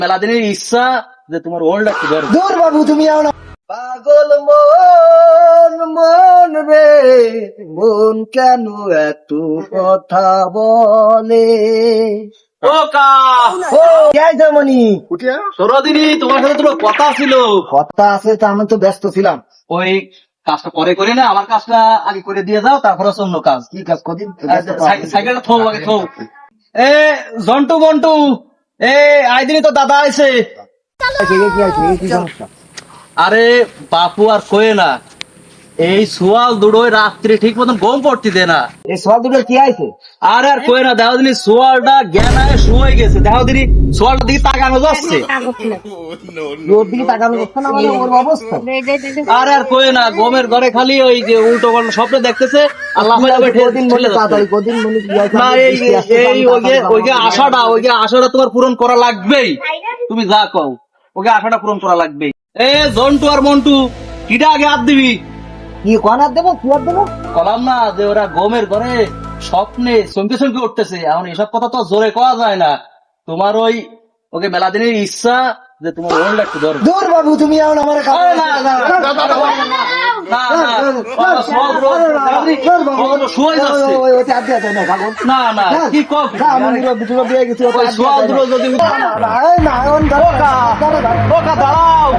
মেলা দিনের ইচ্ছা যে তোমার ওল্ড একটু ধরো। দূর বাবু তুমি আও না। পাগল মন মন রে মন কেন এত কথা বলে? ও কা ও যাই জমনি সরদিনী, তোমার সাথে তোমার কথা ছিল। কথা আছে তো, আমি তো ব্যস্ত ছিলাম। ওই কাজটা পরে করি না, আমার কাজটা আগে করে দিয়ে দাও, তারপর হচ্ছে অন্য কাজ। কি কাজ কদিন সাইকেলটা থো আগে থো। এ জন্টু মন্টু, এ আইদিনি তো দাদা আছে। কি সমস্যা? আরে বাপু আর কয়ে না, এই সোয়াল দুটোই রাত্রি ঠিক মতন ঘুম পড়তে দে না। এই সওয়াল দুটো কি আইছে? আরে আর কয়ে না, দেখো দিনি সোয়ালটা জ্ঞানায় শুয়ে গেছে। দেখো দিনি সোয়ালটার দিকে তাকানো যাচ্ছে। ওর দিকে তাকানো যাচ্ছে না, মানে ওর অবস্থা। আরে আর কয়ে না, গমের ঘরে খালি ওই যে উল্টো পাল্টা স্বপ্ন দেখতেছে। আল্লাহ কদিন মনে তাড়াতাড়ি কদিন মনে কি আইছে? না এই এই ওই যে আশাটা তোমার পূরণ করা লাগবেই। তুমি যা কও, ওকে আশাটা পূরণ করা লাগবেই। এ জন্টু আর মন্টু, কিটা আগে হাত দিবি? কি কনার দেবো, কি আর দেবো? বললাম না যে ওরা গমের ঘরে স্বপ্নে চমকে চমকে উঠতেছে। এখন এসব কথা তো জোরে কওয়া যায় না। তোমার ওকে মেলা দিনের ইচ্ছা যে তোমার ওল্ড একটু ধরো। দূর বাবু তুমি আও না, আমার আরে না, না, শুয়ে যাচ্ছে। না না, কি কও? ওই সোয়াল দুটো যদি না ওকা দাঁড়াও।